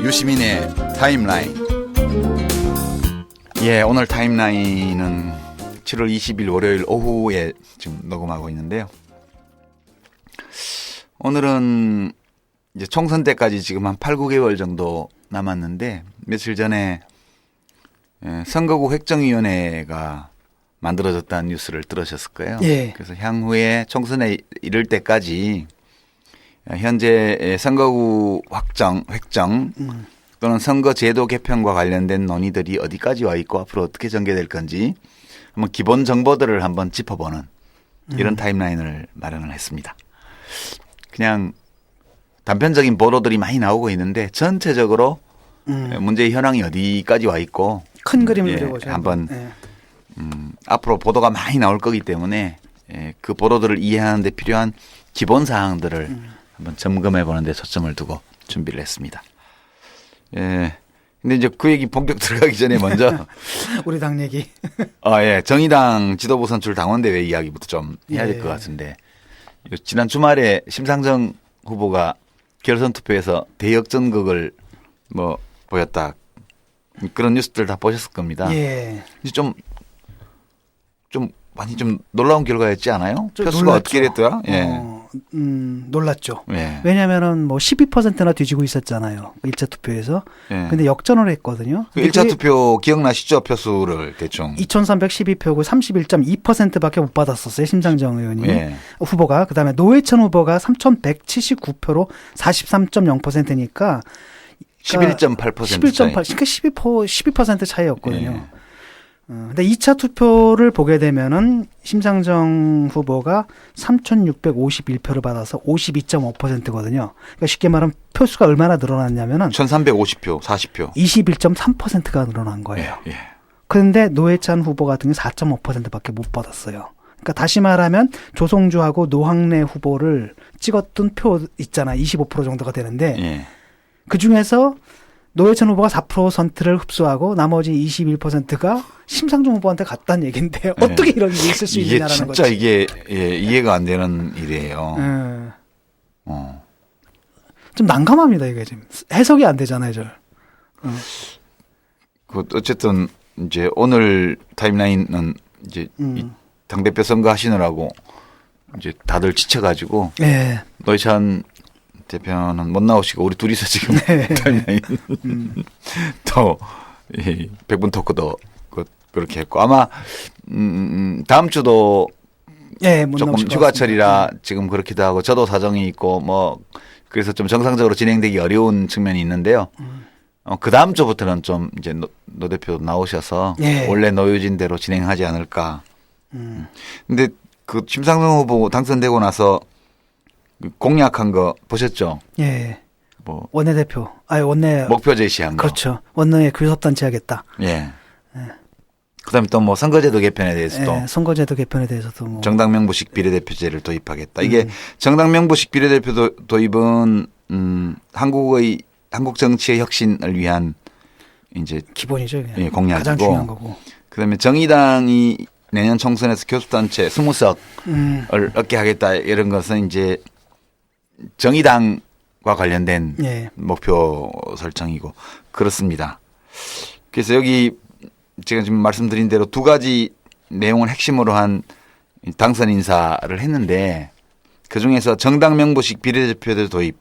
유시민의 타임라인. 예, 오늘 타임라인은 7월 20일 월요일 오후에 지금 녹음하고 있는데요. 오늘은 이제 총선 때까지 지금 한 8, 9개월 정도 남았는데 며칠 전에 선거구 획정위원회가 만들어졌다는 뉴스를 들으셨을 거예요. 예. 그래서 향후에 총선에 이를 때까지 현재 선거구 획정 또는 선거제도 개편과 관련된 논의들이 어디까지 와 있고 앞으로 어떻게 전개될 건지 한번 기본 정보들을 한번 짚어보는 이런 타임라인을 마련을 했습니다. 그냥 단편적인 보도들이 많이 나오고 있는데 전체적으로 문제의 현황이 어디까지 와 있고 큰 그림을 그려보죠. 한번 앞으로 보도가 많이 나올 거기 때문에 그 보도들을 이해하는 데 필요한 기본 사항들을 한번 점검해 보는 데 초점을 두고 준비를 했습니다. 근데 이제 그 얘기 본격 들어가기 전에 먼저 우리 당 얘기. 정의당 지도부 선출 당원대회 이야기부터 좀 해야 될 것 같은데 지난 주말에 심상정 후보가 결선 투표에서 대역전극을 보였다. 그런 뉴스들 다 보셨을 겁니다. 예. 좀 많이 좀 놀라운 결과였지 않아요? 표수가 놀랐죠. 어떻게 됐더라? 예. 놀랐죠. 예. 왜냐하면 12%나 뒤지고 있었잖아요. 1차 투표에서. 예. 근데 역전을 했거든요. 그 1차 투표 기억나시죠? 표수를 대충. 2312표고 31.2%밖에 못 받았었어요. 심상정 의원이. 예. 후보가. 그다음에 노회찬 후보가 3179표로 43.0%니까 11.8% 11.8. 그러니까 12% 차이였거든요. 예. 근데 2차 투표를 보게 되면은 심상정 후보가 3,651표를 받아서 52.5%거든요. 그러니까 쉽게 말하면 표수가 얼마나 늘어났냐면은 1,350표, 40표. 21.3%가 늘어난 거예요. 예. 그런데 노회찬 후보 같은 경우 4.5%밖에 못 받았어요. 그러니까 다시 말하면 조성주하고 노항래 후보를 찍었던 표 있잖아. 25% 정도가 되는데 예. 그 중에서 노회찬 후보가 4%를 흡수하고 나머지 21%가 심상정 후보한테 갔다는 얘기인데 어떻게 이런 일이 있을 수 있느냐라는 거죠. 이게 진짜 이게 이해가 안 되는 일이에요. 좀 난감합니다. 이게 지금 해석이 안 되잖아요. 어쨌든 이제 오늘 타임라인은 이제 당대표 선거 하시느라고 이제 다들 지쳐가지고 예. 노회찬 대표는 못 나오시고 우리 둘이서 지금 네. 타임라인 또 100분 토크도 그렇게 했고 아마 다음 주도 조금 휴가철이라 지금 그렇기도 하고 저도 사정이 있고 그래서 좀 정상적으로 진행되기 어려운 측면이 있는데요. 그 다음 주부터는 좀 이제 노 대표 나오셔서 원래 노유진대로 진행하지 않을까. 근데 그 심상정 후보 당선되고 나서 공약한 거 보셨죠? 예. 원내대표. 원내. 목표 제시한 거. 그렇죠. 원내에 교섭단체 하겠다. 예. 그다음에 또 선거제도 개편에 대해서도. 선거제도 개편에 대해서도 정당 명부식 비례대표제를 도입하겠다. 이게 정당 명부식 비례대표 도입은 한국 정치의 혁신을 위한 이제 기본이죠. 예, 공약이고. 가장 중요한 거고. 그다음에 정의당이 내년 총선에서 교섭단체 20석을 얻게 하겠다 이런 것은 이제 정의당과 관련된 목표 설정이고 그렇습니다. 그래서 여기 제가 지금 말씀드린 대로 두 가지 내용을 핵심으로 한 당선 인사를 했는데 그중에서 정당 명부식 비례대표제 도입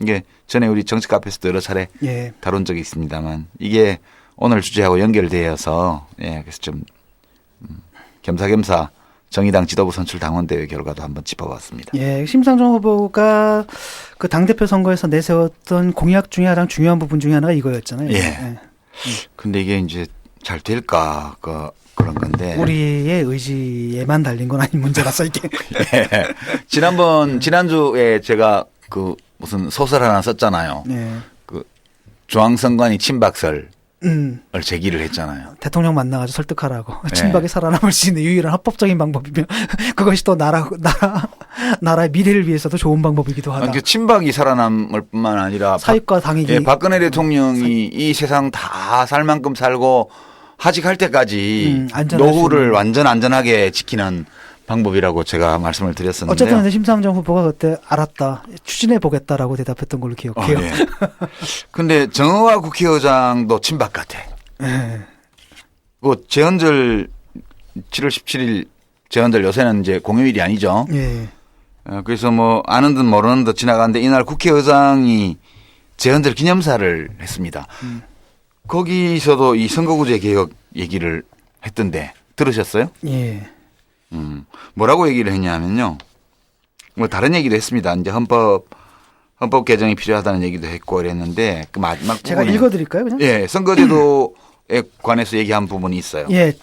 이게 전에 우리 정치 카페에서도 여러 차례 다룬 적이 있습니다만 이게 오늘 주제하고 연결되어서 그래서 좀 겸사겸사 정의당 지도부 선출 당원대회 결과도 한번 짚어봤습니다. 예, 심상정 후보가 그 당대표 선거에서 내세웠던 공약 중에 가장 중요한 부분 중에 하나가 이거였잖아요. 근데 이게 이제 잘 될까 그런 건데 우리의 의지에만 달린 건 아닌 문제라서 이게. 지난주에 제가 그 무슨 소설 하나 썼잖아요. 그 중앙선관위 친박설. 을 제기를 했잖아요. 대통령 만나가지고 설득하라고. 친박이 살아남을 수 있는 유일한 합법적인 방법이며 그것이 또 나라의 미래를 위해서도 좋은 방법이기도 하다. 그 친박이 살아남을 뿐만 아니라 사익과 당익이. 박근혜 대통령이 이 세상 다 살 만큼 살고 하직할 때까지 노후를 완전 안전하게 지키는 방법이라고 제가 말씀을 드렸었는데요. 어쨌든 심상정 후보가 그때 알았다, 추진해 보겠다라고 대답했던 걸로 기억해요. 예. 근데 정의화 국회의장도 친박 같아. 예. 뭐 재헌절 7월 17일 재헌절 요새는 이제 공휴일이 아니죠. 예. 그래서 뭐 아는 듯 모르는 듯 지나가는데 이날 국회의장이 재헌절 기념사를 했습니다. 거기서도 이 선거구제 개혁 얘기를 했던데 들으셨어요? 예. 뭐라고 얘기를 했냐면요. 뭐 다른 얘기도 했습니다. 이제 헌법 개정이 필요하다는 얘기도 했고 이랬는데 그 마지막 제가 부분에 읽어드릴까요, 그냥? 예, 선거제도에 관해서 얘기한 부분이 있어요. 예.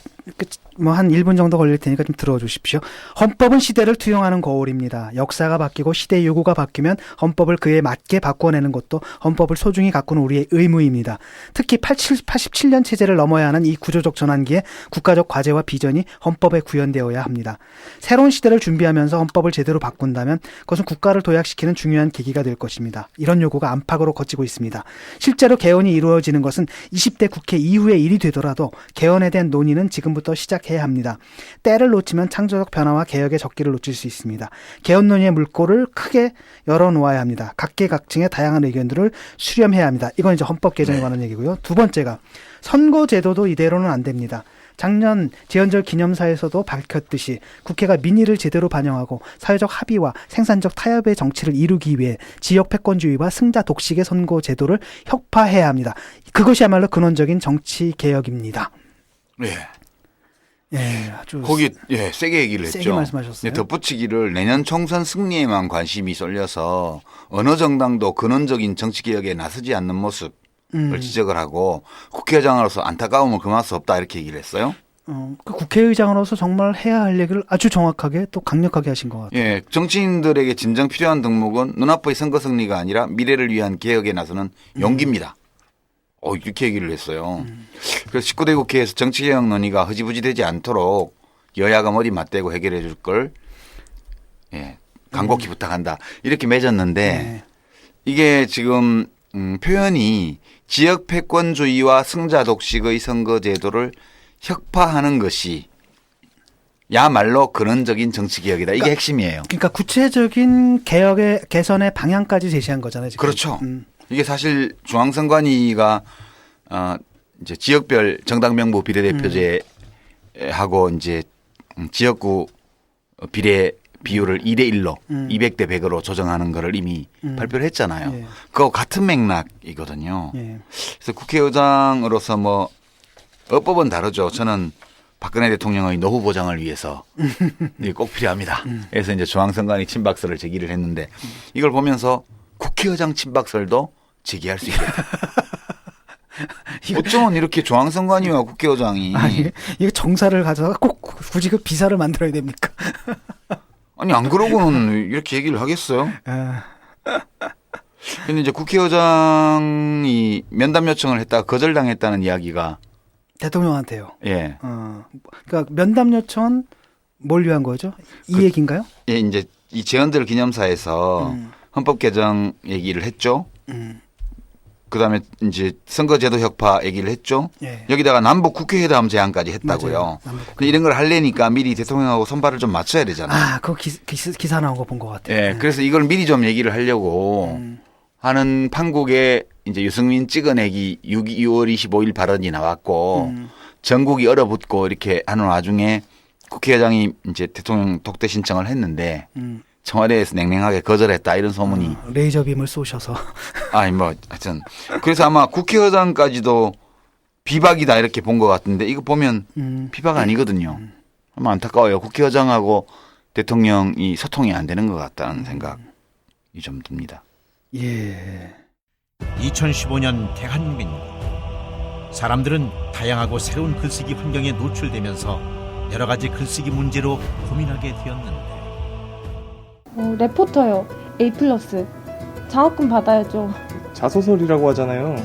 뭐 한 1분 정도 걸릴 테니까 좀 들어주십시오. 헌법은 시대를 투영하는 거울입니다. 역사가 바뀌고 시대 요구가 바뀌면 헌법을 그에 맞게 바꿔내는 것도 헌법을 소중히 가꾸는 우리의 의무입니다. 특히 87년 체제를 넘어야 하는 이 구조적 전환기에 국가적 과제와 비전이 헌법에 구현되어야 합니다. 새로운 시대를 준비하면서 헌법을 제대로 바꾼다면 그것은 국가를 도약시키는 중요한 계기가 될 것입니다. 이런 요구가 안팎으로 거치고 있습니다. 실제로 개헌이 이루어지는 것은 20대 국회 이후의 일이 되더라도 개헌에 대한 논의는 지금부터 시작해야 합니다. 때를 놓치면 창조적 변화와 개혁의 적기를 놓칠 수 있습니다. 개헌 논의의 물꼬를 크게 열어놓아야 합니다. 각계각층의 다양한 의견들을 수렴해야 합니다. 이건 이제 헌법 개정에 관한 얘기고요. 두 번째가 선거제도도 이대로는 안 됩니다. 작년 재헌절 기념사에서도 밝혔듯이 국회가 민의를 제대로 반영하고 사회적 합의와 생산적 타협의 정치를 이루기 위해 지역 패권주의와 승자 독식의 선거제도를 혁파해야 합니다. 그것이야말로 근원적인 정치 개혁입니다. 예. 예, 아주 거기 예, 세게 얘기를 세게 했죠. 말씀하셨어요. 덧붙이기를 내년 총선 승리에만 관심이 쏠려서 어느 정당도 근원적인 정치 개혁에 나서지 않는 모습을 지적을 하고 국회의장으로서 안타까움을 금할 수 없다 이렇게 얘기를 했어요. 그 국회의장으로서 정말 해야 할 얘기를 아주 정확하게 또 강력하게 하신 것 같아요. 예, 정치인들에게 진정 필요한 덕목은 눈앞의 선거 승리가 아니라 미래를 위한 개혁에 나서는 용기입니다. 이렇게 얘기를 했어요. 그래서 19대 국회에서 정치개혁 논의가 흐지부지 되지 않도록 여야가 머리 맞대고 해결해 줄 걸 예, 간곡히 부탁한다. 이렇게 맺었는데 이게 지금 표현이 지역 패권주의와 승자 독식의 선거제도를 혁파하는 것이 야말로 근원적인 정치개혁이다. 이게 핵심이에요. 그러니까 구체적인 개선의 방향까지 제시한 거잖아요. 지금. 그렇죠. 이게 사실 중앙선관위가 이제 지역별 정당 명부 비례대표제하고 이제 지역구 비례 비율을 2대1로 200대 100으로 조정하는 거를 이미 발표를 했잖아요. 예. 그거 같은 맥락이거든요. 예. 그래서 국회의장으로서 뭐 어법은 다르죠. 저는 박근혜 대통령의 노후 보장을 위해서 이게 꼭 필요합니다. 그래서 이제 중앙선관위 친박설을 제기를 했는데 이걸 보면서 국회의장 친박설도 제기할 수 있겠다. 어쩌면 이렇게 중앙선관위와 국회의장이 이거 정사를 가져다가 꼭 굳이 그 비사를 만들어야 됩니까? 아니 안 그러고는 이렇게 얘기를 하겠어요? 근데 이제 국회의장이 면담 요청을 했다가 거절당했다는 이야기가 대통령한테요. 예. 그러니까 면담 요청은 뭘 위한 거죠? 이 얘기인가요? 예, 이제 이 재헌절 기념사에서 헌법 개정 얘기를 했죠. 그다음에 이제 선거제도 혁파 얘기를 했죠. 예. 여기다가 남북 국회회담 제안까지 했다고요. 근데 이런 걸 하려니까 미리 대통령하고 손발을 좀 맞춰야 되잖아요. 그거 기사 나온 거 본 것 같아요. 예, 그래서 이걸 미리 좀 얘기를 하려고 하는 판국에 이제 유승민 찍어내기 6월 25일 발언이 나왔고 전국이 얼어붙고 이렇게 하는 와중에 국회의장이 이제 대통령 독대 신청을 했는데 청와대에서 냉랭하게 거절했다 이런 소문이. 레이저빔을 쏘셔서. 아니 뭐 하여튼 그래서 아마 국회의장까지도 비박이다 이렇게 본 것 같은데 이거 보면 비박 아니거든요. 아마 안타까워요. 국회의장하고 대통령이 소통이 안 되는 것 같다는 생각이 좀 듭니다. 예. 2015년 대한민국. 사람들은 다양하고 새로운 글쓰기 환경에 노출되면서 여러 가지 글쓰기 문제로 고민하게 되었는데 레포터요. A+. 장학금 받아야죠. 자소설이라고 하잖아요.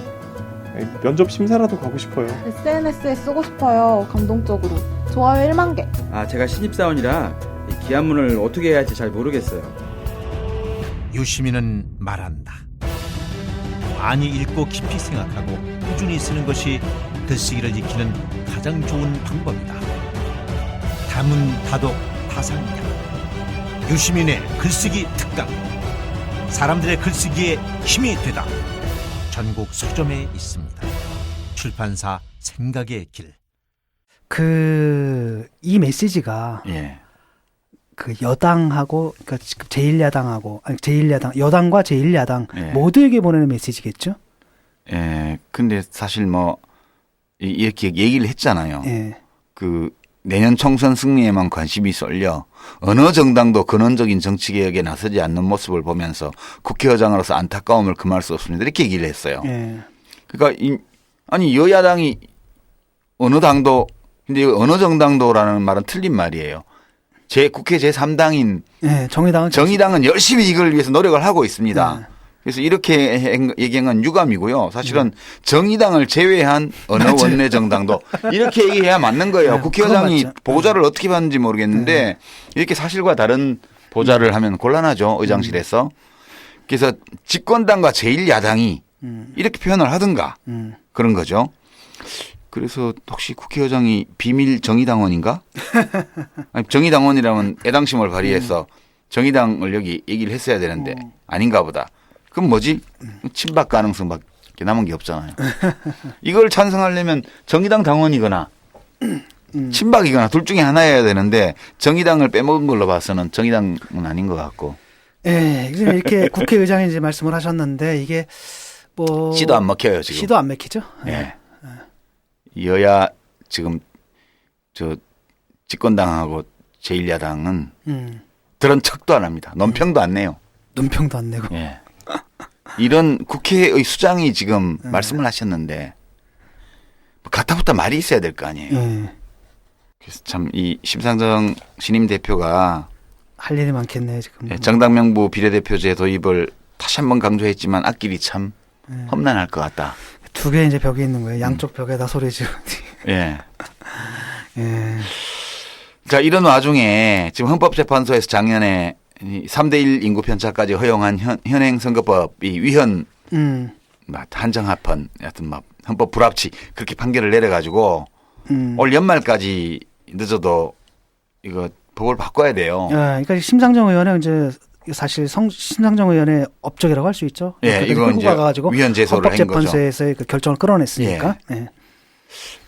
면접 심사라도 가고 싶어요. SNS에 쓰고 싶어요. 감동적으로. 좋아요 1만 개. 제가 신입사원이라 이 기한문을 어떻게 해야 할지 잘 모르겠어요. 유시민은 말한다. 많이 읽고 깊이 생각하고 꾸준히 쓰는 것이 글쓰기를 익히는 가장 좋은 방법이다. 다문 다독 타사입니다. 유시민의 글쓰기 특강. 사람들의 글쓰기에 힘이 되다. 전국 서점에 있습니다. 출판사 생각의 길. 이 메시지가 예. 그 여당하고 그러니까 제1야당하고 아니 제1야당 여당과 제1야당 예. 모두에게 보내는 메시지겠죠? 예. 근데 사실 뭐 이렇게 얘기를 했잖아요. 예. 그 내년 총선 승리에만 관심이 쏠려 어느 정당도 근원적인 정치개혁에 나서지 않는 모습을 보면서 국회의장으로서 안타까움을 금할 수 없습니다. 이렇게 얘기를 했어요. 예. 그러니까 아니 여야당이 어느 당도 근데 어느 정당도라는 말은 틀린 말이에요. 국회 제3당인 예. 정의당은 열심히 이걸 위해서 노력을 하고 있습니다. 예. 그래서 이렇게 얘기한 건 유감이고요. 사실은 정의당을 제외한 어느 원내 정당도 이렇게 얘기해야 맞는 거예요. 네, 국회의장이 그건 맞죠. 보좌를 어떻게 받는지 모르겠는데 이렇게 사실과 다른 보좌를 하면 곤란하죠. 의장실에서. 그래서 집권당과 제1야당이 이렇게 표현을 하든가 그런 거죠. 그래서 혹시 국회의장이 비밀 정의당원인가? 아니, 정의당원이라면 애당심을 발휘해서 정의당을 여기 얘기를 했어야 되는데 아닌가 보다. 그럼 뭐지? 친박 가능성밖에 남은 게 없잖아요. 이걸 찬성하려면 정의당 당원이거나 친박이거나 둘 중에 하나여야 되는데 정의당을 빼먹은 걸로 봐서는 정의당은 아닌 것 같고. 예. 이렇게 국회의장이 이제 말씀을 하셨는데 이게 뭐 씨도 안 먹혀요 지금. 씨도 안 맥히죠? 예. 여야 지금 저 집권당하고 제1야당은 들은 척도 안 합니다. 논평도 안 내요. 논평도 안 내고. 예. 이런 국회의 수장이 지금 말씀을 하셨는데 가타부터 말이 있어야 될 거 아니에요. 예. 그래서 참 이 심상정 신임 대표가 할 일이 많겠네요 지금. 정당 명부 비례대표제 도입을 다시 한번 강조했지만 앞길이 참 험난할 것 같다. 두 개 이제 벽이 있는 거예요. 양쪽 벽에다 소리 지르는. 예. 예. 자 이런 와중에 지금 헌법재판소에서 작년에 3대1 인구 편차까지 허용한 현행 선거법이 위헌 한정합헌 여하튼 막 헌법 불합치 그렇게 판결을 내려가지고 올 연말까지 늦어도 이거 법을 바꿔야 돼요. 그러니까 심상정 의원은 이제 사실 심상정 의원의 업적이라고 할 수 있죠. 예, 이건 이제 위헌 제소를 한 거죠. 헌법재판소에서의 그 결정을 끌어냈으니까. 예. 예.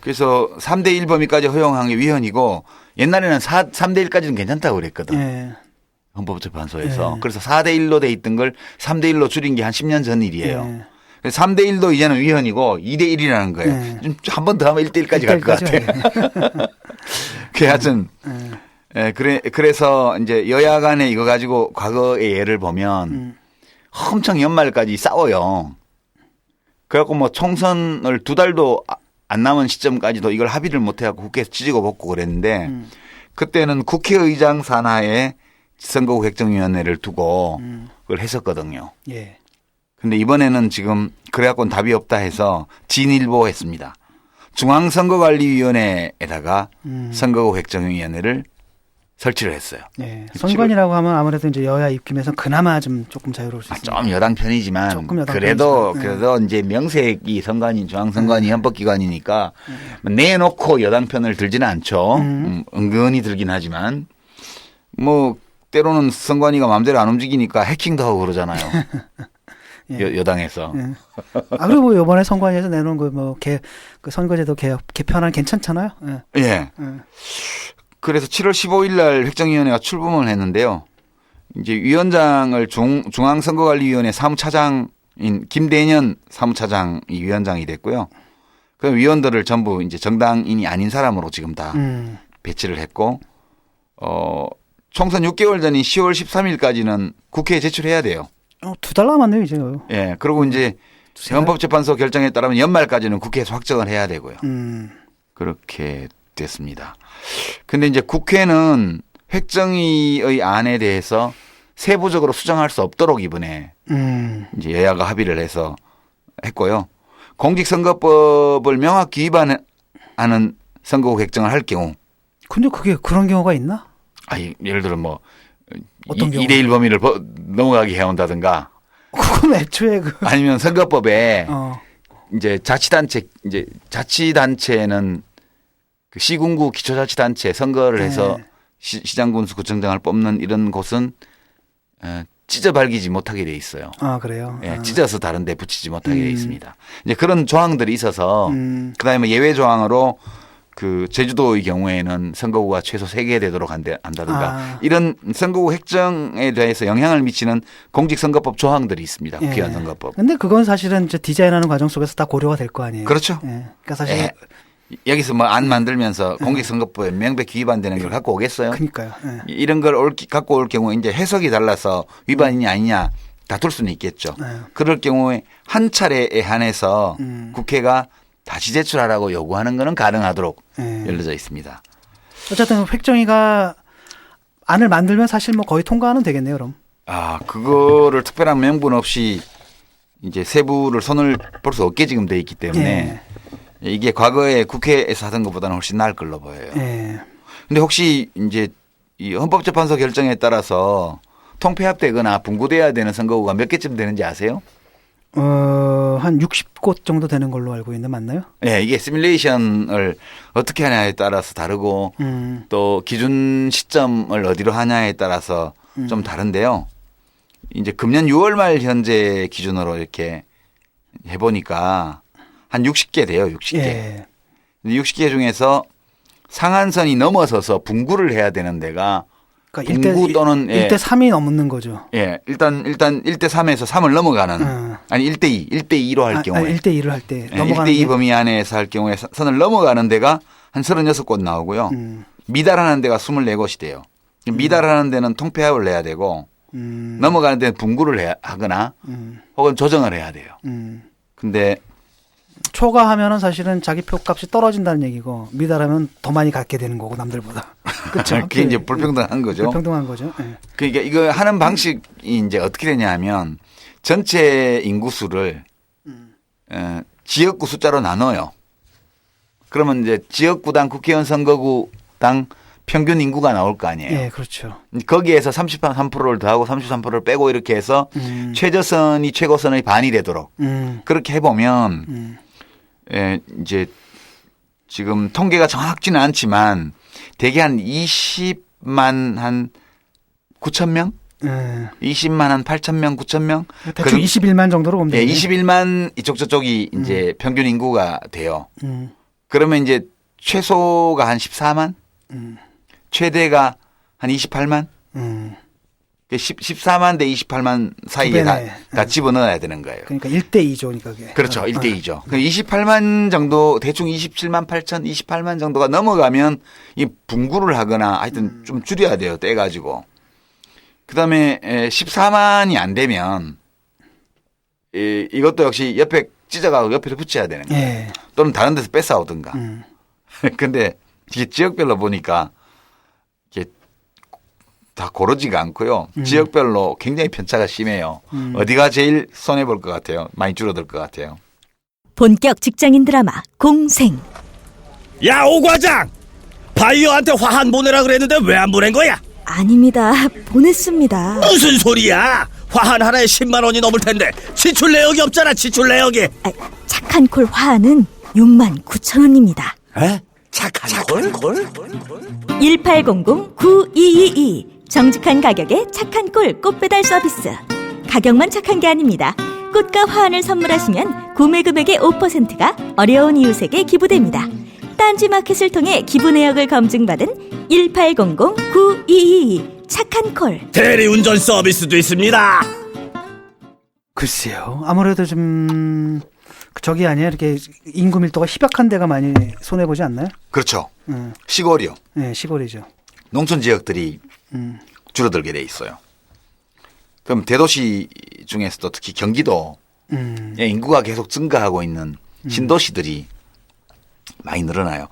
그래서 3대1 범위까지 허용한 게 위헌이고 옛날에는 3대1까지는 괜찮다고 그랬거든. 예. 헌법재판소에서. 예. 그래서 4대1로 돼 있던 걸 3대1로 줄인 게 한 10년 전 일이에요. 예. 그래서 3대1도 이제는 위헌이고 2대1이라는 거예요. 예. 한 번 더 하면 1대1까지 갈 것 같아요. 그 하여튼 그래서 이제 여야 간에 이거 가지고 과거의 예를 보면 엄청 연말까지 싸워요. 그래갖고 뭐 총선을 2달도 안 남은 시점까지도 이걸 합의를 못 해갖고 국회에서 찢고 벗고 그랬는데 그때는 국회의장 산하에 선거구 획정위원회를 두고 그걸 했었거든요. 예. 근데 이번에는 지금 그래갖고는 답이 없다 해서 진일보했습니다. 중앙선거관리위원회에다가 선거구 획정위원회를 설치를 했어요. 예. 선관위라고 하면 아무래도 이제 여야 입김에서 그나마 좀 조금 자유로울 수 있습니다. 좀 여당 편이지만 조금 여당 그래도 편이지만. 그래도 이제 명색이 선관위 중앙선관위 헌법기관이니까 내놓고 여당 편을 들지는 않죠. 은근히 들긴 하지만 뭐 때로는 선관위가 마음대로 안 움직이니까 해킹도 하고 그러잖아요. 예. 여당에서. 예. 그리고 뭐 이번에 선관위에서 내놓은 그 선거제도 개편안 괜찮잖아요. 예. 예. 예. 그래서 7월 15일 날 획정위원회가 출범을 했는데요. 이제 위원장을 중앙선거관리위원회 사무차장인 김대년 사무차장이 위원장이 됐고요. 그 위원들을 전부 이제 정당인이 아닌 사람으로 지금 다 배치를 했고, 총선 6개월 전인 10월 13일까지는 국회에 제출해야 돼요. 2달 남았네요, 이제. 예. 그리고 이제 헌법재판소 결정에 따르면 연말까지는 국회에서 확정을 해야 되고요. 그렇게 됐습니다. 근데 이제 국회는 획정위의 안에 대해서 세부적으로 수정할 수 없도록 이번에 이제 여야가 합의를 해서 했고요. 공직선거법을 명확히 위반하는 선거구 획정을 할 경우. 근데 그게 그런 경우가 있나? 예를 들어 뭐 어떤 경우? 2대1 범위를 넘어가게 해온다든가. 그건 애초에 아니면 선거법에 이제 자치단체는 그 시군구 기초자치단체 선거를 해서 시장군수 구청장을 뽑는 이런 곳은 찢어 발기지 못하게 돼 있어요. 아, 그래요? 예, 찢어서 다른 데 붙이지 못하게 돼 있습니다. 이제 그런 조항들이 있어서 그다음에 예외 조항으로 그 제주도의 경우에는 선거구가 최소 3개 되도록 한다든가 이런 선거구 획정에 대해서 영향을 미치는 공직선거법 조항들이 있습니다. 국회의원 선거법. 근데 그건 사실은 이제 디자인하는 과정 속에서 다 고려가 될 거 아니에요. 그렇죠. 예. 그러니까 사실 예. 여기서 뭐 안 만들면서 공직선거법에 명백히 위반되는 걸 갖고 오겠어요? 그러니까요. 예. 이런 걸 갖고 올 경우에 이제 해석이 달라서 위반이냐 아니냐 다툴 수는 있겠죠. 그럴 경우에 한 차례에 한해서 국회가 다시 제출하라고 요구하는 것은 가능하도록 열려져 있습니다. 어쨌든 획정위가 안을 만들면 사실 뭐 거의 통과는 되겠네요, 그럼. 아, 그거를 특별한 명분 없이 이제 세부를 손을 볼 수 없게 지금 돼 있기 때문에 이게 과거에 국회에서 하던 것보다는 훨씬 나을 걸로 보여요. 근데 혹시 이제 이 헌법재판소 결정에 따라서 통폐합되거나 분구돼야 되는 선거구가 몇 개쯤 되는지 아세요? 한 60곳 정도 되는 걸로 알고 있는데 맞나요? 네, 이게 시뮬레이션을 어떻게 하냐에 따라서 다르고 또 기준 시점을 어디로 하냐에 따라서 좀 다른데요. 이제 금년 6월 말 현재 기준으로 이렇게 해보니까 한 60개 돼요, 60개. 예. 60개 중에서 상한선이 넘어서서 분구를 해야 되는 데가 그러니까 분구 또는 1대 3이 넘는 거죠. 예, 일단 1대 3에서 3을 넘어가는 아니 1대 2로 할 경우에 1대 2를 할 때 예, 넘어가는 1대 2 범위 안에서 할 경우에 선을 넘어가는 데가 한 36곳 나오고요. 미달하는 데가 24곳이 돼요. 미달하는 데는 통폐합을 해야 되고 넘어가는 데는 분구를 하거나 혹은 조정을 해야 돼요. 근데 초과하면은 사실은 자기 표값이 떨어진다는 얘기고 미달하면 더 많이 갖게 되는 거고 남들보다. 그렇죠. 그게 이제 불평등한 거죠. 불평등한 거죠. 네. 그러니까 이거 하는 방식이 이제 어떻게 되냐면 전체 인구수를 지역구 숫자로 나눠요. 그러면 이제 지역구당 국회의원 선거구당 평균 인구가 나올 거 아니에요. 예, 그렇죠. 거기에서 33%를 더하고 33%를 빼고 이렇게 해서 최저선이 최고선의 반이 되도록 그렇게 해보면 이제 지금 통계가 정확지는 않지만 대개 한 20만 한 9천 명? 20만 한 8천 명, 9천 명? 대충 21만 정도로 보면 예, 되네요. 21만 이쪽 저쪽이 이제 평균 인구가 돼요. 그러면 이제 최소가 한 14만? 최대가 한 28만? 14만 대 28만 사이에 다 집어넣어야 되는 거예요. 그러니까 1대 2조니까 그게. 그렇죠. 1대 2죠. 28만 정도 대충 27만 8천 28만 정도가 넘어가면 이 분구를 하거나 하여튼 좀 줄여야 돼요. 떼가지고. 그다음에 14만이 안 되면 이것도 역시 옆에 찢어가고 옆에서 붙여야 되는 거예요. 예. 또는 다른 데서 뺏어오든가. 근데 이게 지역별로 보니까 이게 다 고르지가 않고요. 지역별로 굉장히 편차가 심해요. 어디가 제일 손해볼 것 같아요? 많이 줄어들 것 같아요. 본격 직장인 드라마 공생. 야, 오 과장! 바이어한테 화한 보내라 그랬는데 왜 안 보낸 거야? 아닙니다. 보냈습니다. 무슨 소리야? 화한 하나에 10만 원이 넘을 텐데 지출 내역이 없잖아, 지출 내역이. 착한 콜 화한은 6만 9천 원입니다. 에? 착한 콜? 1800-9222 정직한 가격에 착한 콜 꽃배달 서비스. 가격만 착한 게 아닙니다. 꽃과 화환을 선물하시면 구매 금액의 5%가 어려운 이웃에게 기부됩니다. 딴지 마켓을 통해 기부 내역을 검증받은 1800-9222 착한 콜. 대리운전 서비스도 있습니다. 글쎄요. 아무래도 좀 저기 아니야 이렇게 인구 밀도가 희박한 데가 많이 손해 보지 않나요? 그렇죠. 시골이요. 네, 시골이죠. 농촌 지역들이 줄어들게 돼 있어요. 그럼 대도시 중에서도 특히 경기도 인구가 계속 증가하고 있는 신도시들이 많이 늘어나요.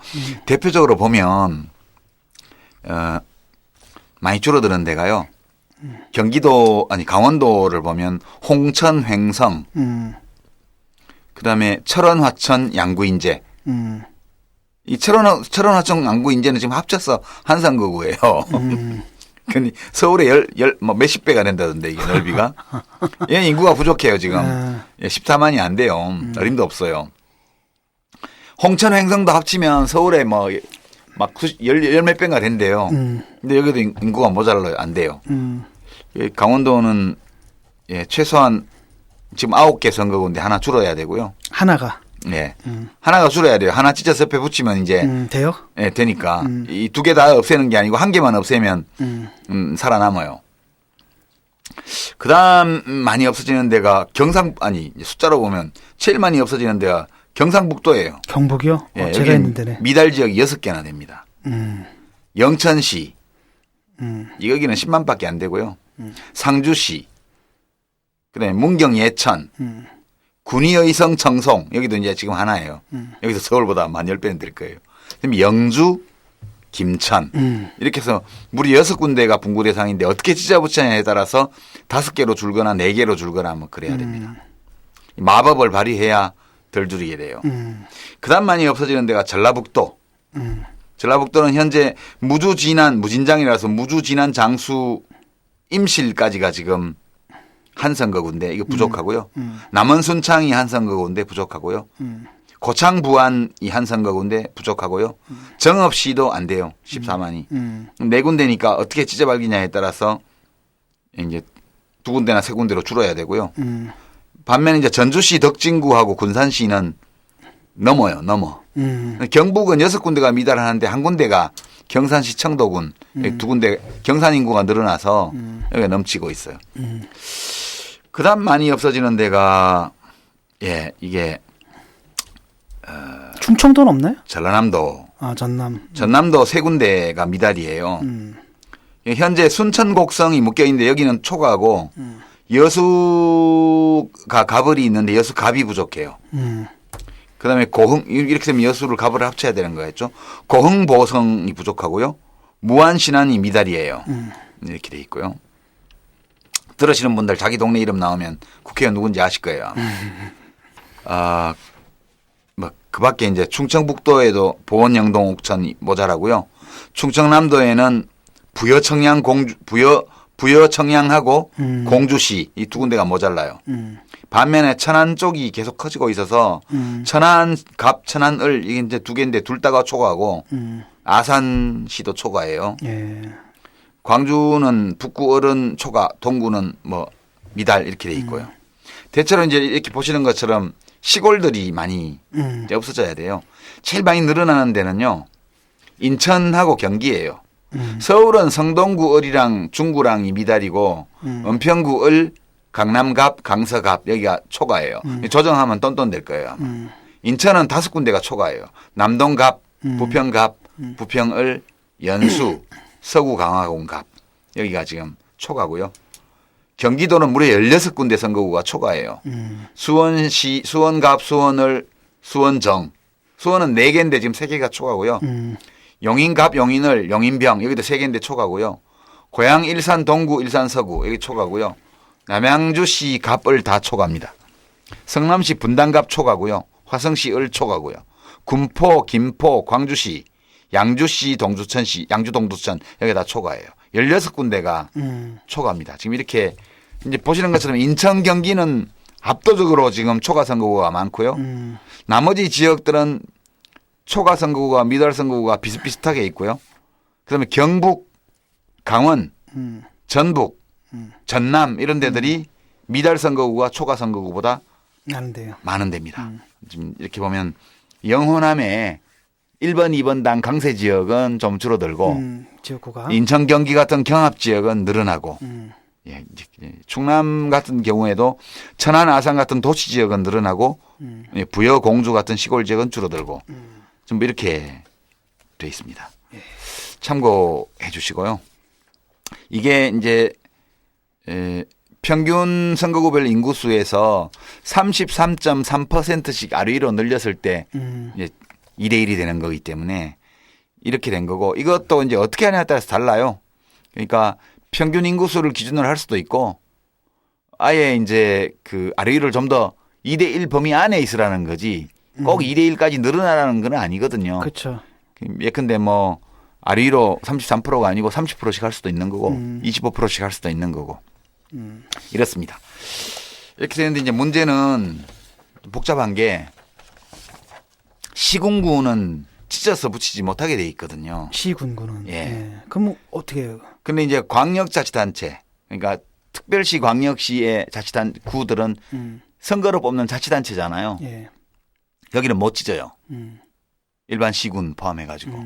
대표적으로 보면 많이 줄어드는 데가요. 경기도 아니 강원도를 보면 홍천, 횡성, 그다음에 철원, 화천, 양구인제. 이 철원, 화천, 양구인제는 지금 합쳐서 한산거구예요. 근데 서울의 몇십 배가 된다던데 이게 넓이가. 얘 인구가 부족해요 지금. 14만이 안 돼요. 어림도 없어요. 홍천, 횡성도 합치면 서울의 막 열몇 배가 된대요. 근데 여기도 인구가 모자라요. 안 돼요. 강원도는 예, 최소한 지금 9개 선거구인데 하나 줄어야 되고요. 하나가. 예. 하나가 줄어야 돼요. 하나 찢어 섭해 붙이면 이제 돼요? 예, 되니까 이 2개 다 없애는 게 아니고 1개만 없애면 살아남아요. 그다음 많이 없어지는 데가 숫자로 보면 제일 많이 없어지는 데가 경상북도예요. 경북이요? 예, 제가 있는 데네. 미달 지역이 6개나 됩니다. 영천시 여기는 10만밖에 안 되고요. 상주시, 그다음에 문경 예천, 군위의성 청송 여기도 이제 지금 하나예요. 여기서 서울보다 만 10배는 될 거예요. 그다음에 영주, 김천 이렇게 해서 무려 6군데가 분구 대상인데 어떻게 찢어붙이냐에 따라서 5개로 줄거나 4개로 줄거나 뭐 그래야 됩니다. 마법을 발휘해야 덜 줄이게 돼요. 그다음 많이 없어지는 데가 전라북도. 전라북도는 현재 무진장이라서 무주진안 장수 임실까지가 지금 한 선거구인데 이거 부족하고요. 남원 순창이 한 선거구인데 부족하고요. 고창 부안이 한 선거구인데 부족하고요. 정읍시도 안 돼요. 14만이. 4군데니까 어떻게 찢어발기냐에 따라서 이제 2군데나 3군데로 줄어야 되고요. 반면에 이제 전주시 덕진구하고 군산시는 넘어요. 경북은 6군데가 미달하는데 한 군데가 경산시 청도군 2군데 경산 인구가 늘어나서 여기가 넘치고 있어요. 그다음 많이 없어지는 데가 예 이게 충청도는 없나요? 전라남도. 전남. 전남도 3군데가 미달이에요. 현재 순천 곡성이 묶여 있는데 여기는 초가고 여수가 갑을이 있는데 여수 갑이 부족해요. 그다음에 고흥 이렇게 되면 여수를 갑을 합쳐야 되는 거겠죠. 고흥 보성이 부족하고요. 무안 신안이 미달이에요. 이렇게 돼 있고요. 들으시는 분들 자기 동네 이름 나오면 국회의원 누군지 아실 거예요. 뭐 그밖에 이제 충청북도에도 보원영동 옥천이 모자라고요. 충청남도에는 부여청량하고 공주시 이 2군데가 모자라요. 반면에 천안 쪽이 계속 커지고 있어서 천안갑, 천안을 이게 이제 2개인데 둘 다가 초과하고 아산시도 초과예요. 예. 광주는 북구 어른 초과, 동구는 뭐 미달 이렇게 돼 있고요. 대체로 이제 이렇게 보시는 것처럼 시골들이 많이 이제 없어져야 돼요. 제일 많이 늘어나는 데는요. 인천하고 경기예요. 서울은 성동구 을이랑 중구랑이 미달이고 은평구 을, 강남갑, 강서갑 여기가 초과예요. 조정하면 똔똔 될 거예요. 인천은 5군데가 초과예요. 남동갑, 부평갑, 부평을, 연수, 서구 강화군갑 여기가 지금 초과고요. 경기도는 무려 16군데 선거구가 초과예요. 수원시, 수원갑, 수원을, 수원정. 수원은 4개인데 지금 3개가 초과고요. 용인갑, 용인을, 용인병 여기도 3개인데 초과고요. 고양, 일산, 동구, 일산, 서구 여기 초과고요. 남양주시 갑을 다 초과합니다. 성남시 분당갑 초과고요. 화성시 을 초과고요. 군포, 김포, 광주시, 양주시, 동두천시, 양주 동두천 여기 다 초과예요. 16군데가 초과합니다. 지금 이렇게 이제 보시는 것처럼 인천, 경기는 압도적으로 지금 초과 선거구가 많고요. 나머지 지역들은 초과 선거구가 미달 선거구가 비슷비슷하게 있고요. 그다음에 경북, 강원, 전북, 전남 이런 데들이 미달 선거구가 초과 선거구보다 많은 데입니다. 지금 이렇게 보면 영호남의 1번, 2번 당 강세 지역은 좀 줄어들고 지역구가 인천, 경기 같은 경합 지역은 늘어나고 예, 충남 같은 경우에도 천안, 아산 같은 도시 지역은 늘어나고 예, 부여, 공주 같은 시골 지역은 줄어들고 좀 이렇게 돼 있습니다. 참고해 주시고요. 이게 이제 평균 선거구별 인구수에서 33.3%씩 아래로 늘렸을 때 이제 2대1이 되는 거기 때문에 이렇게 된 거고 이것도 이제 어떻게 하냐에 따라서 달라요. 그러니까 평균 인구수를 기준으로 할 수도 있고 아예 이제 그 아래위를 좀 더 2대1 범위 안에 있으라는 거지 꼭 2대1까지 늘어나라는 건 아니거든요. 그렇죠. 예컨대 뭐 아래위로 33%가 아니고 30%씩 할 수도 있는 거고 25%씩 할 수도 있는 거고 이렇습니다. 이렇게 되는데 이제 문제는 복잡한 게 시군구는 찢어서 붙이지 못하게 돼 있거든요. 시군구는. 예. 그럼 어떻게 해요? 근데 이제 광역자치단체, 그러니까 특별시 광역시의 구들은 선거로 뽑는 자치단체잖아요. 예. 여기는 못 찢어요. 음. 일반 시군 포함해가지고.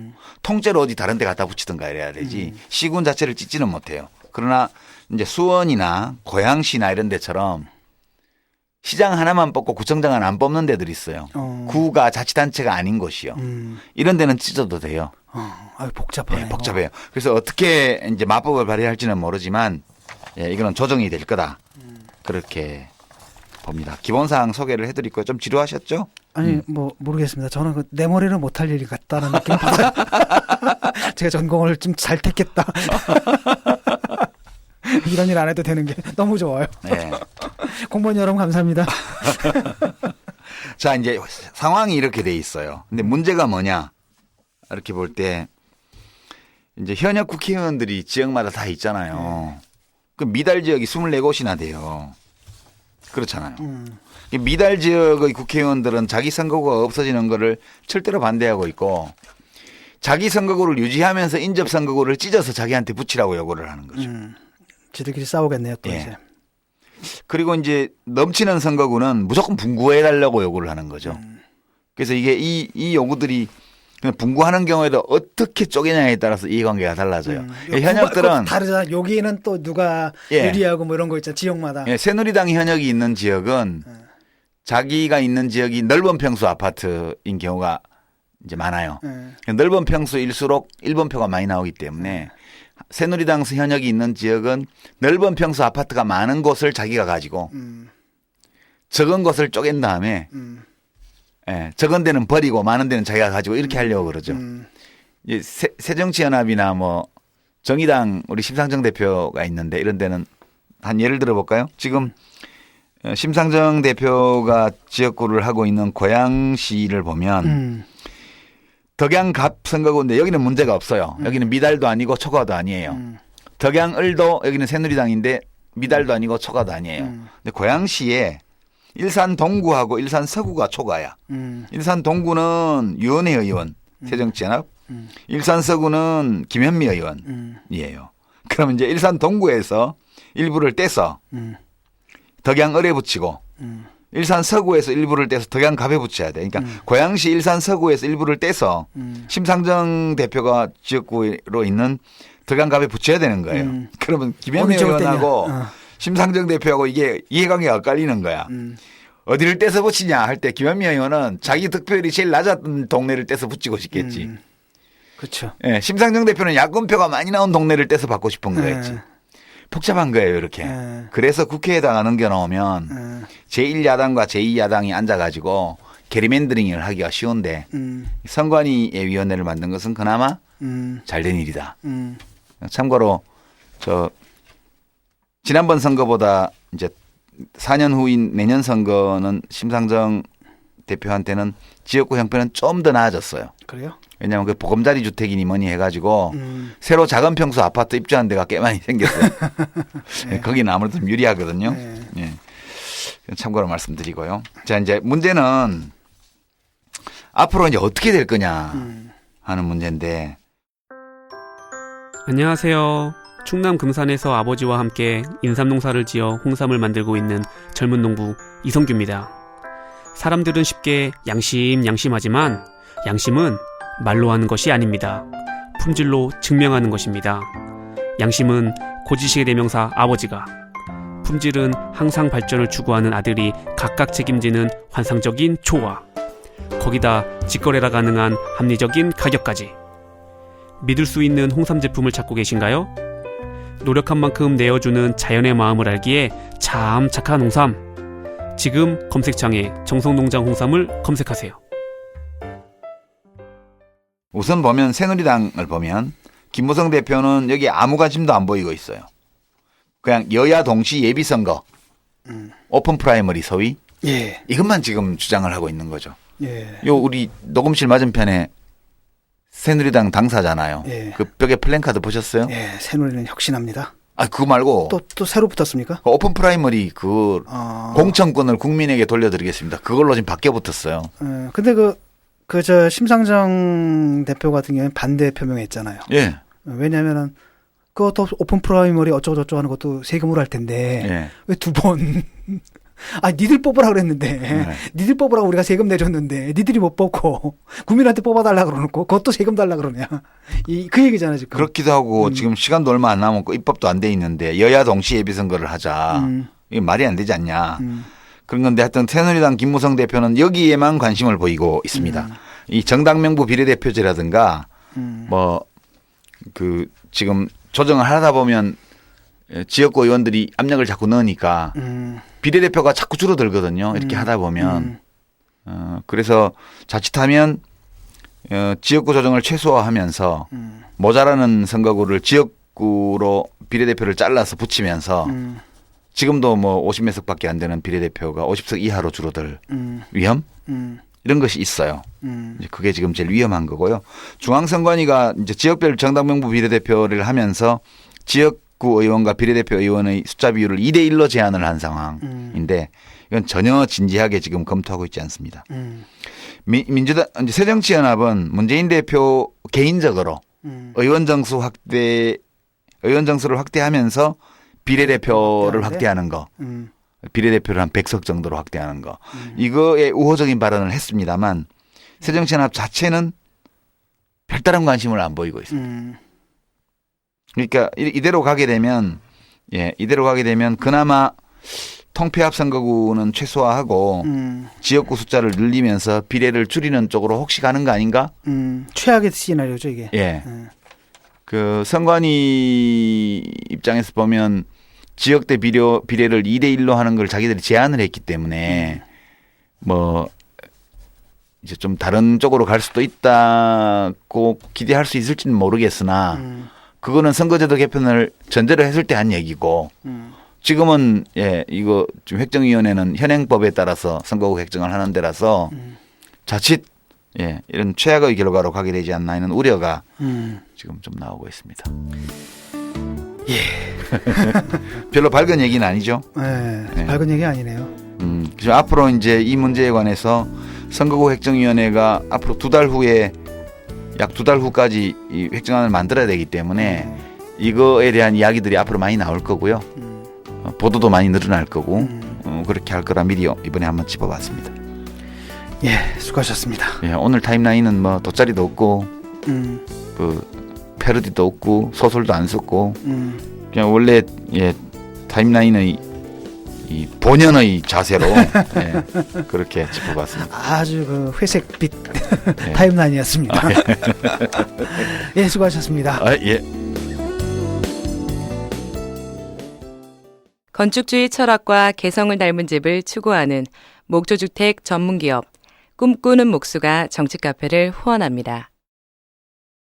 통째로 어디 다른 데 갖다 붙이든가 이래야 되지. 시군 자체를 찢지는 못해요. 그러나 이제 수원이나 고양시나 이런 데처럼 시장 하나만 뽑고 구청장 하나 안 뽑는 데들이 있어요. 구가 자치단체가 아닌 곳이요. 이런 데는 찢어도 돼요. 아유, 복잡하네요. 예, 복잡해요. 그래서 어떻게 이제 마법을 발휘할지는 모르지만 예, 이거는 조정이 될 거다. 그렇게 봅니다. 기본사항 소개를 해드릴 거예요. 좀 지루하셨죠? 아니 뭐 모르겠습니다. 저는 그 내 머리를 못할 일이 같다는 느낌 받아요. 제가 전공을 좀 잘 택했다. 이런 일 안 해도 되는 게 너무 좋아요. 네. 공무원 여러분 감사합니다. 자, 이제 상황이 이렇게 돼 있어요. 근데 문제가 뭐냐? 이렇게 볼 때 이제 현역 국회의원들이 지역마다 다 있잖아요. 그 미달 지역이 24곳이나 돼요. 그렇잖아요. 미달 지역의 국회의원들은 자기 선거구가 없어지는 거를 절대로 반대하고 있고 자기 선거구를 유지하면서 인접 선거구를 찢어서 자기한테 붙이라고 요구를 하는 거죠. 지들끼리 싸우겠네요 또 예. 이제. 그리고 이제 넘치는 선거구는 무조건 분구해 달라고 요구를 하는 거죠. 그래서 이게 이 요구들이 그냥 분구하는 경우에도 어떻게 쪼개냐에 따라서 이해관계가 달라져요. 현역들은 다르잖아. 여기는 또 누가 예. 유리하고 뭐 이런 거 있잖아. 지역마다. 예, 새누리당 현역이 있는 지역은 자기가 있는 지역이 넓은 평수 아파트인 경우가 이제 많아요. 넓은 평수일수록 1번표가 많이 나오기 때문에 새누리당 현역이 있는 지역은 넓은 평수 아파트가 많은 곳을 자기가 가지고 적은 곳을 쪼갠 다음에 예, 적은 데는 버리고 많은 데는 자기가 가지고 이렇게 하려고 그러죠. 이제 새정치연합이나 뭐 정의당 우리 심상정 대표가 있는데 이런 데는 한 예를 들어 볼까요? 지금 심상정 대표가 지역구를 하고 있는 고양시를 보면 덕양갑 선거구인데 여기는 문제가 없어요. 여기는 미달도 아니고 초과도 아니에요. 덕양을도 여기는 새누리당인데 미달도 아니고 초과도 아니에요. 근데 고양시에 일산 동구하고 일산 서구가 초과야. 일산 동구는 유은혜 의원, 새정치연합. 일산 서구는 김현미 의원이에요. 그럼 이제 일산 동구에서 일부를 떼서 덕양을에 붙이고 일산 서구에서 일부를 떼서 덕양갑에 붙여야 돼. 그러니까 고양시 일산 서구에서 일부를 떼서 심상정 대표가 지역구로 있는 덕양갑에 붙여야 되는 거예요. 그러면 김현미 의원하고 심상정 대표하고 이게 이해관계가 엇갈리는 거야. 어디를 떼서 붙이냐 할 때 김현미 의원은 자기 득표율이 제일 낮았던 동네를 떼서 붙이고 싶겠지. 그렇죠. 예, 심상정 대표는 야권표가 많이 나온 동네를 떼서 받고 싶은 거겠지. 복잡한 거예요, 이렇게. 그래서 국회에다가 넘겨놓으면 제1야당과 제2야당이 앉아가지고 게리맨더링을 하기가 쉬운데 선관위의 위원회를 만든 것은 그나마 잘 된 일이다. 참고로 저 지난번 선거보다 이제 4년 후인 내년 선거는 심상정 대표한테는 지역구 형편은 좀 더 나아졌어요. 그래요? 왜냐하면 그 보금자리 주택이니 뭐니 해가지고 새로 작은 평수 아파트 입주한 데가 꽤 많이 생겼어요. 네. 거기는 아무래도 좀 유리하거든요. 네. 네. 참고로 말씀드리고요. 자, 이제 문제는 앞으로 이제 어떻게 될 거냐 하는 문제인데. 안녕하세요. 충남 금산에서 아버지와 함께 인삼농사를 지어 홍삼을 만들고 있는 젊은 농부 이성규입니다. 사람들은 쉽게 양심하지만 양심은 말로 하는 것이 아닙니다. 품질로 증명하는 것입니다. 양심은 고지식의 대명사 아버지가, 품질은 항상 발전을 추구하는 아들이 각각 책임지는 환상적인 조화, 거기다 직거래라 가능한 합리적인 가격까지. 믿을 수 있는 홍삼 제품을 찾고 계신가요? 노력한 만큼 내어주는 자연의 마음을 알기에 참 착한 홍삼. 지금 검색창에 정성농장 홍삼을 검색하세요. 우선 보면 새누리당을 보면 김무성 대표는 여기 아무 관심도 안 보이고 있어요. 그냥 여야 동시 예비선거, 오픈 프라이머리 소위 예. 이것만 지금 주장을 하고 있는 거죠. 예. 요 우리 녹음실 맞은편에 새누리당 당사잖아요. 예. 그 벽에 플랜카드 보셨어요? 예, 새누리는 혁신합니다. 아, 그거 말고 또 새로 붙었습니까? 오픈 프라이머리 그 공천권을 국민에게 돌려드리겠습니다. 그걸로 지금 바뀌어 붙었어요. 근데 그 저 심상정 대표 같은 경우는 반대 표명했잖아요. 예. 왜냐면은 그것도 오픈 프라이머리 어쩌고저쩌고 하는 것도 세금으로 할 텐데 예. 왜 두 번? 아, 니들 뽑으라 그랬는데 니들 뽑으라고 우리가 세금 내줬는데 니들이 못 뽑고 국민한테 뽑아달라 그러놓고 그것도 세금 달라 그러냐. 그 얘기잖아 지금. 그렇기도 하고 지금 시간도 얼마 안 남았고 입법도 안 돼 있는데 여야 동시 예비선거를 하자. 이게 말이 안 되지 않냐. 그런 건데 하여튼 새누리당 김무성 대표는 여기에만 관심을 보이고 있습니다. 이 정당 명부 비례대표제라든가 지금 조정을 하다 보면 지역구 의원들이 압력을 자꾸 넣으니까 비례대표가 자꾸 줄어들거든요. 이렇게 하다 보면. 그래서 자칫하면 지역구 조정을 최소화하면서 모자라는 선거구를 지역구로 비례대표를 잘라서 붙이면서 지금도 뭐 50몇 석밖에 안 되는 비례대표가 50석 이하로 줄어들 위험 이런 것이 있어요. 이제 그게 지금 제일 위험한 거고요. 중앙선관위가 이제 지역별 정당 명부 비례대표를 하면서 지역구 의원과 비례대표 의원의 숫자 비율을 2대1로 제한을 한 상황인데 이건 전혀 진지하게 지금 검토하고 있지 않습니다. 민주당 이제 새정치연합은 문재인 대표 개인적으로 의원 정수를 확대하면서 비례대표를 확대하는 거. 비례대표를 한 100석 정도로 확대하는 거. 이거에 우호적인 발언을 했습니다만 새정치연합 자체는 별다른 관심을 안 보이고 있습니다. 그러니까 이대로 가게 되면 그나마 통폐합 선거구는 최소화하고 지역구 숫자를 늘리면서 비례를 줄이는 쪽으로 혹시 가는 거 아닌가? 최악의 시나리오죠 이게. 예. 그 선관위 입장에서 보면 지역대 비례를 2대1로 하는 걸 자기들이 제안을 했기 때문에 뭐 이제 좀 다른 쪽으로 갈 수도 있다고 기대할 수 있을지는 모르겠으나 그거는 선거제도 개편을 전제로 했을 때 한 얘기고 지금은 이거 지금 획정위원회는 현행법에 따라서 선거구 획정을 하는 데라서 자칫 이런 최악의 결과로 가게 되지 않나 하는 우려가 지금 좀 나오고 있습니다. 예. 별로 밝은 얘기는 아니죠. 네. 밝은 얘기 아니네요. 그래서 앞으로 이제 이 문제에 관해서 선거구 획정위원회가 앞으로 약 두 달 후까지 이 획정안을 만들어야 되기 때문에 이거에 대한 이야기들이 앞으로 많이 나올 거고요. 보도도 많이 늘어날 거고 그렇게 할 거라 미리 이번에 한번 짚어봤습니다. 예, 수고하셨습니다. 예, 오늘 타임라인은 뭐 돗자리도 없고 패러디도 없고 소설도 안 썼고 그냥 원래 타임라인의 이 본연의 자세로 그렇게 짚어봤습니다. 아주 그 회색빛 타임라인이었습니다. 예, 수고하셨습니다. 예. 건축주의 철학과 개성을 닮은 집을 추구하는 목조주택 전문기업 꿈꾸는 목수가 정치카페를 후원합니다.